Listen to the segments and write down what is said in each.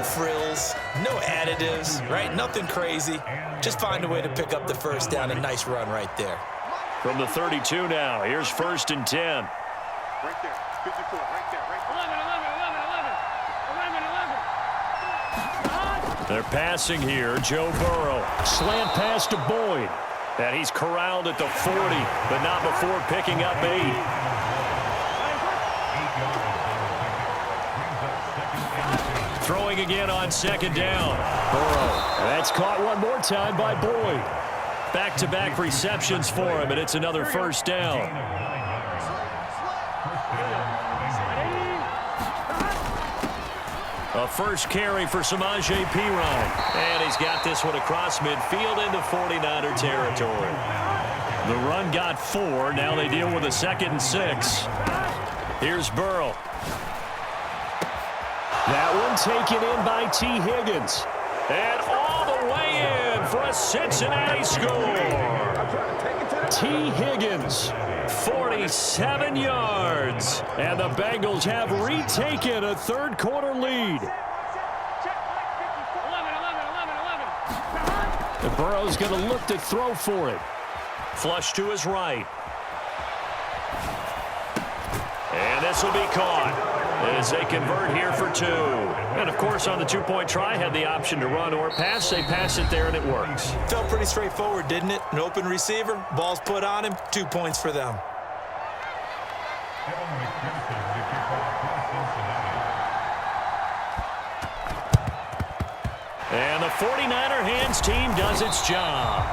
frills, no additives, right? Nothing crazy. Just find a way to pick up the first down. A nice run right there. From the 32 now, here's 1st and 10. Right there, 54, right there, right there. 11. They're passing here. Joe Burrow. Slant pass to Boyd. And he's corralled at the 40, but not before picking up 8. Throwing again on 2nd down. Burrow. That's caught one more time by Boyd. Back-to-back receptions for him, and it's another 1st down. A first carry for Samaje Perine. And he's got this one across midfield into 49er territory. The run got 4. Now they deal with a 2nd and 6. Here's Burrow. That one taken in by T. Higgins. And all the way in for a Cincinnati score. T. Higgins, 47 yards. And the Bengals have retaken a 3rd quarter lead. The Burrow's going to look to throw for it. Flush to his right. And this will be caught as they convert here for 2. And, of course, on the 2-point try, had the option to run or pass. They pass it there, and it works. Felt pretty straightforward, didn't it? An open receiver, ball's put on him, 2 points for them. And the 49er hands team does its job.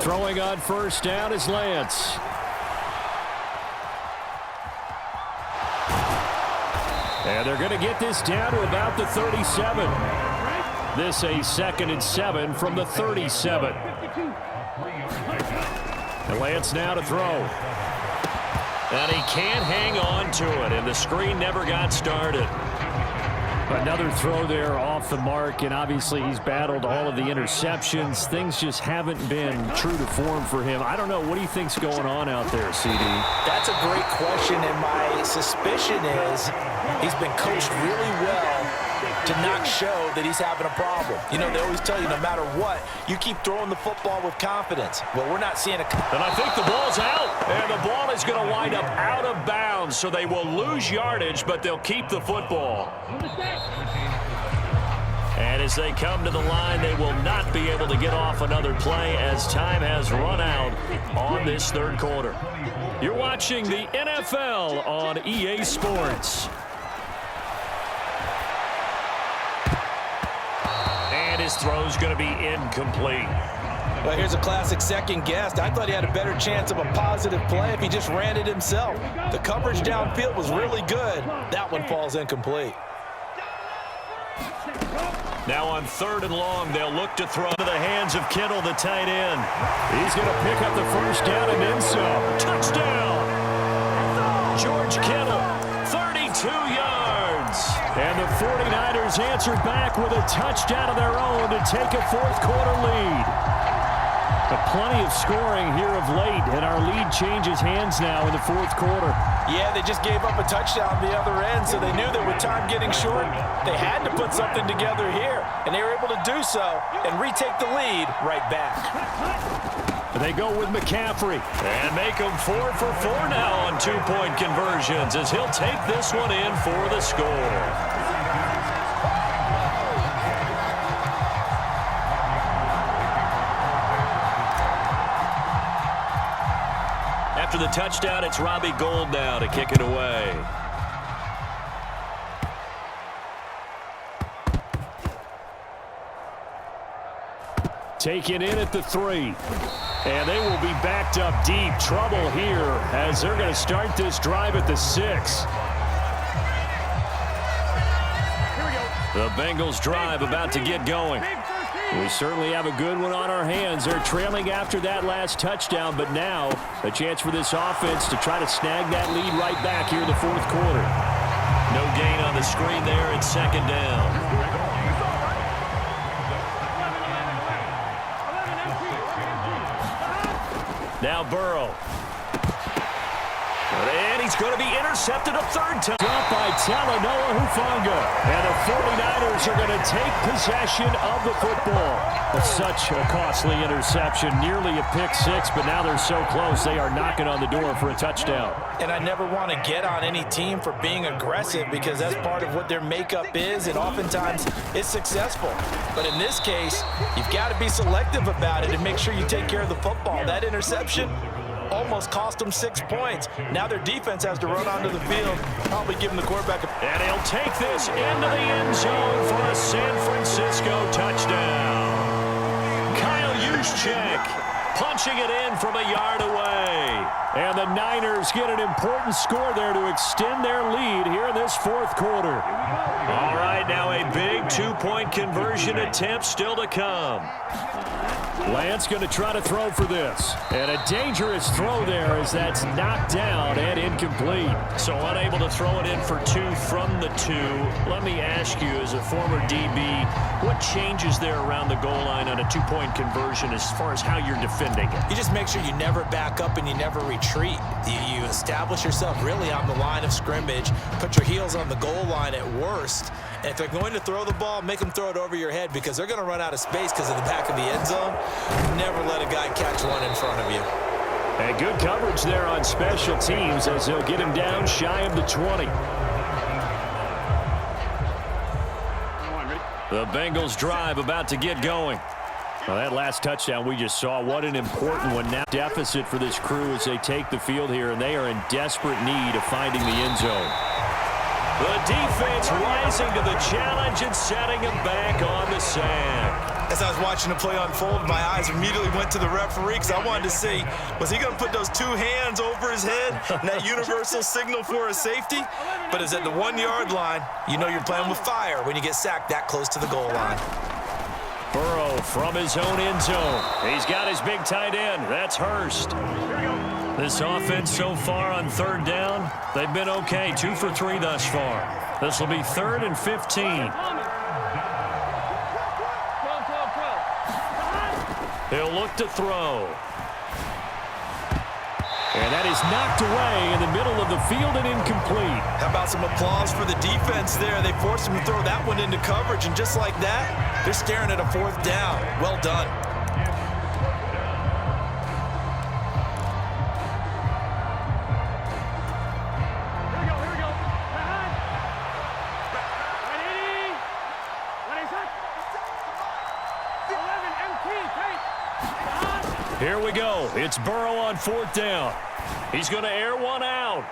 Throwing on 1st down is Lance. And they're going to get this down to about the 37. This a 2nd and 7 from the 37. And Lance now to throw. And he can't hang on to it, and the screen never got started. Another throw there off the mark, and obviously he's battled all of the interceptions. Things just haven't been true to form for him. I don't know. What do you think's going on out there, CD? That's a great question, and my suspicion is he's been coached really well to not show that he's having a problem. You know, they always tell you no matter what, you keep throwing the football with confidence. Well, we're not seeing a... And I think the ball's out, and the ball is going to wind up out of bounds, so they will lose yardage, but they'll keep the football. And as they come to the line, they will not be able to get off another play as time has run out on this 3rd quarter. You're watching the NFL on EA Sports. And his throw's going to be incomplete. Well, here's a classic second guess. I thought he had a better chance of a positive play if he just ran it himself. The coverage downfield was really good. That one falls incomplete. Now on 3rd and long, they'll look to throw to the hands of Kittle, the tight end. He's going to pick up the 1st down and then some. Touchdown! George Kittle, 32 yards. And the 49ers answered back with a touchdown of their own to take a 4th quarter lead. But plenty of scoring here of late, and our lead changes hands now in the 4th quarter. Yeah, they just gave up a touchdown the other end, so they knew that with time getting short, they had to put something together here, and they were able to do so and retake the lead right back. They go with McCaffrey and make them 4 for 4 now on 2-point conversions as he'll take this one in for the score. After the touchdown, it's Robbie Gould now to kick it away. Taken in at the 3. And they will be backed up deep. Trouble here as they're going to start this drive at the 6. The Bengals drive about to get going. We certainly have a good one on our hands. They're trailing after that last touchdown, but now a chance for this offense to try to snag that lead right back here in the fourth quarter. No gain on the screen there. It's second down. Now Burrow. And he's going to be intercepted a third time. Dropped by Talanoa Hufanga. And the 49ers are going to take possession of the football. But such a costly interception. Nearly a pick six, but now they're so close they are knocking on the door for a touchdown. And I never want to get on any team for being aggressive because that's part of what their makeup is, and oftentimes it's successful. But in this case, you've got to be selective about it and make sure you take care of the football. That interception almost cost them 6 points. Now their defense has to run onto the field, probably giving the quarterback a... And he'll take this into the end zone for a San Francisco touchdown. Kyle Juszczyk punching it in from a yard away. And the Niners get an important score there to extend their lead here in this fourth quarter. All right, now a big two-point conversion attempt still to come. Lance going to try to throw for this. And a dangerous throw there as that's knocked down and incomplete. So unable to throw it in for two from the two. Let me ask you, as a former DB, what changes there around the goal line on a two-point conversion as far as how you're defending it? You just make sure you never back up and you never retreat. You establish yourself really on the line of scrimmage, put your heels on the goal line at worst. And if they're going to throw the ball, make them throw it over your head because they're going to run out of space because of the back of the end zone. Never let a guy catch one in front of you. And good coverage there on special teams as they'll get him down shy of the 20. The Bengals drive about to get going. Well, that last touchdown we just saw, what an important one. Now deficit for this crew as they take the field here, and they are in desperate need of finding the end zone. The defense rising to the challenge and setting him back on the sack. As I was watching the play unfold, my eyes immediately went to the referee because I wanted to see, was he going to put those two hands over his head and that universal signal for a safety? But it's at the 1 yard line. You know you're playing with fire when you get sacked that close to the goal line. Burrow from his own end zone. He's got his big tight end. That's Hurst. This offense so far on third down, they've been okay. 2 for 3 thus far. This will be 3rd and 15. He'll look to throw. And that is knocked away in the middle of the field and incomplete. How about some applause for the defense there? They forced him to throw that one into coverage, and just like that, they're staring at a 4th down. Well done. Here we go. It's Burrow on 4th down. He's going to air one out.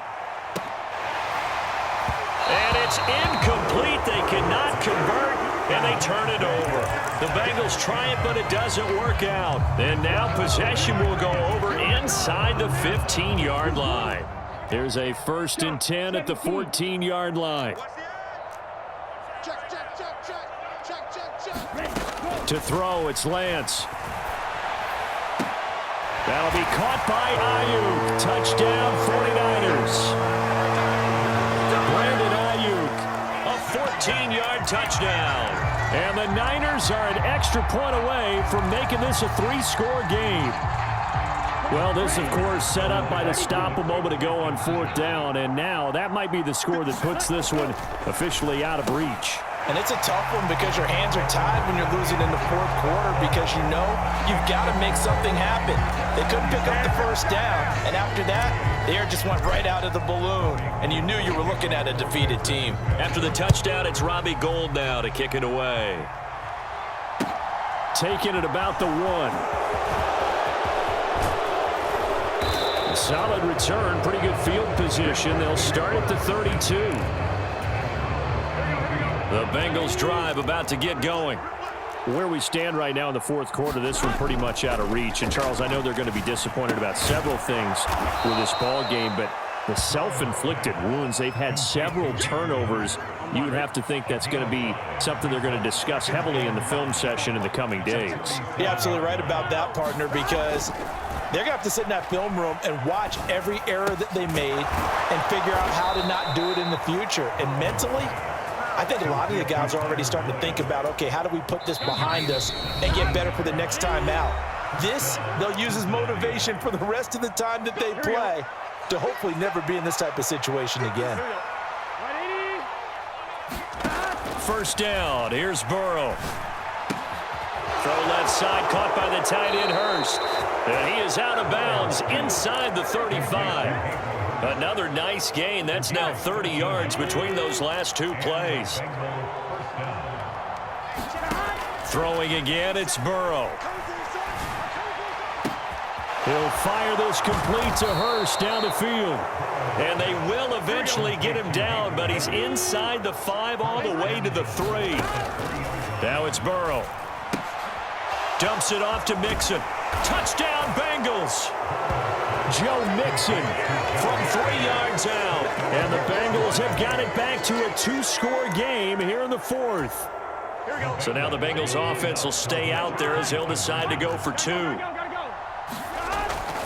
And it's incomplete. They cannot convert, and they turn it over. The Bengals try it, but it doesn't work out. And now possession will go over inside the 15-yard line. There's a 1st and 10 at the 14-yard line. To throw, it's Lance. That'll be caught by Ayuk. Touchdown, 49ers. Brandon Ayuk, a 14-yard touchdown. And the Niners are an extra point away from making this a 3-score game. Well, this, of course, set up by the stop a moment ago on 4th down. And now that might be the score that puts this one officially out of reach. And it's a tough one because your hands are tied when you're losing in the 4th quarter because you know you've got to make something happen. They couldn't pick up the 1st down, and after that, the air just went right out of the balloon, and you knew you were looking at a defeated team. After the touchdown, it's Robbie Gould now to kick it away. Taking it about the 1. A solid return, pretty good field position. They'll start at the 32. The Bengals drive about to get going. Where we stand right now in the 4th quarter, this one pretty much out of reach. And, Charles, I know they're going to be disappointed about several things with this ball game, but The self-inflicted wounds, they've had several turnovers. You would have to think that's going to be something they're going to discuss heavily in the film session in the coming days. You're absolutely right about that, partner, because they're going to have to sit in that film room and watch every error that they made and figure out how to not do it in the future. And mentally, I think a lot of the guys are already starting to think about, okay, how do we put this behind us and get better for the next time out? This, they'll use as motivation for the rest of the time that they play to hopefully never be in this type of situation again. First down, here's Burrow. Throw left side, caught by the tight end Hurst. And he is out of bounds inside the 35. Another nice gain. That's now 30 yards between those last two plays. Throwing again, it's Burrow. He'll fire this complete to Hurst down the field. And they will eventually get him down, but he's inside the 5 all the way to the 3. Now it's Burrow. Dumps it off to Mixon. Touchdown, Bengals. Joe Mixon from 3 yards out. And the Bengals have got it back to a 2-score game here in the 4th. So now the Bengals offense will stay out there as he'll decide to go for 2.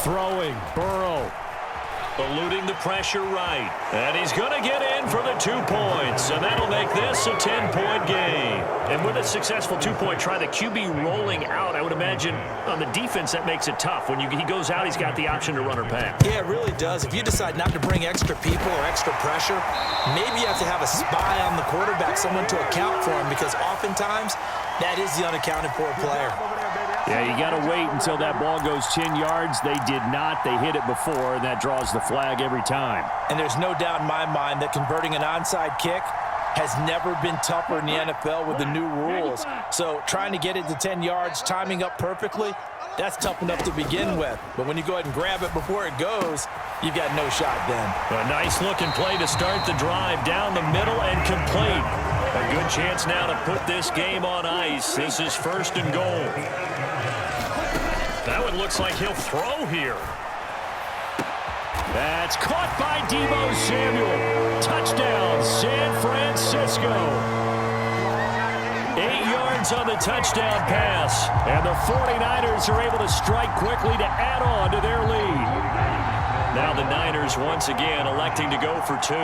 Throwing, Burrow. Eluding the pressure right. And he's going to get in for the 2 points. And that'll make this a 10-point game. And with a successful 2-point try, the QB rolling out, I would imagine on the defense that makes it tough. When he goes out, he's got the option to run or pass. Yeah, it really does. If you decide not to bring extra people or extra pressure, maybe you have to have a spy on the quarterback, someone to account for him, because oftentimes that is the unaccounted for player. Yeah, you got to wait until that ball goes 10 yards. They did not. They hit it before, and that draws the flag every time. And there's no doubt in my mind that converting an onside kick has never been tougher in the NFL with the new rules. So trying to get it to 10 yards, timing up perfectly, that's tough enough to begin with. But when you go ahead and grab it before it goes, you've got no shot then. A nice-looking play to start the drive down the middle and complete. A good chance now to put this game on ice. This is 1st and goal. That one looks like he'll throw here. That's caught by Deebo Samuel. Touchdown, San Francisco. 8 yards on the touchdown pass. And the 49ers are able to strike quickly to add on to their lead. Now the Niners once again electing to go for 2.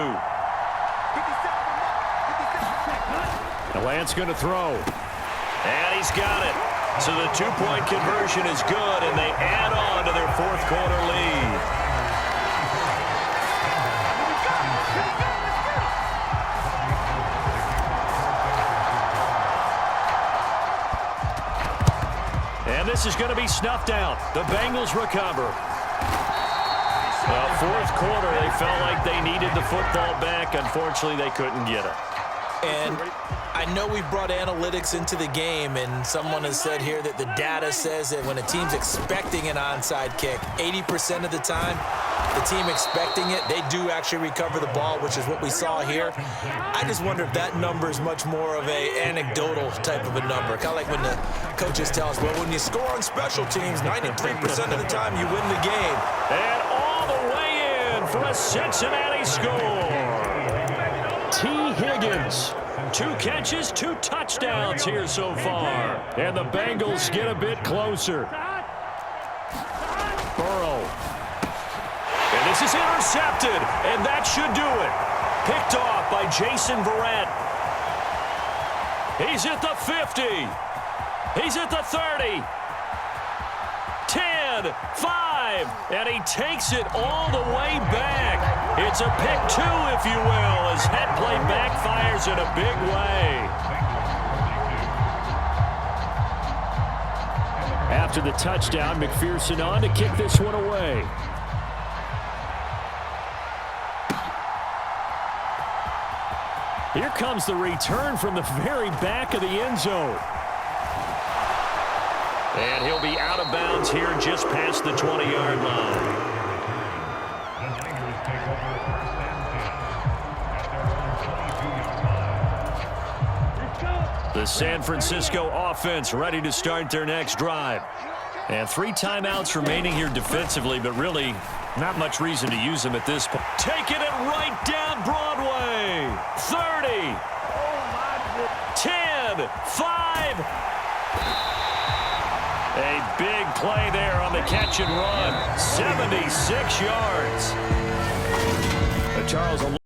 Lance going to throw. And he's got it. So the 2-point conversion is good, and they add on to their 4th quarter lead. And this is going to be snuffed out. The Bengals recover. Well, 4th quarter, they felt like they needed the football back. Unfortunately, they couldn't get it. And I know we've brought analytics into the game, and someone has said here that the data says that when a team's expecting an onside kick, 80% of the time, the team expecting it, they do actually recover the ball, which is what we saw here. I just wonder if that number is much more of a anecdotal type of a number. Kind of like when the coaches tell us, well, when you score on special teams, 93% of the time you win the game. And all the way in for a Cincinnati score. T. Higgins. 2 catches, 2 touchdowns here so far. And the Bengals get a bit closer. Burrow. And this is intercepted, and that should do it. Picked off by Jason Verrett. He's at the 50. He's at the 30. 10, 5, and he takes it all the way back. It's a pick 2, if you will, as that play backfires in a big way. After the touchdown, McPherson on to kick this one away. Here comes the return from the very back of the end zone. And he'll be out of bounds here just past the 20-yard line. The San Francisco offense ready to start their next drive. And 3 timeouts remaining here defensively, but really Not much reason to use him at this point. Taking it right down Broadway. 30. 10. 5. A big play there on the catch and run. 76 yards. Charles.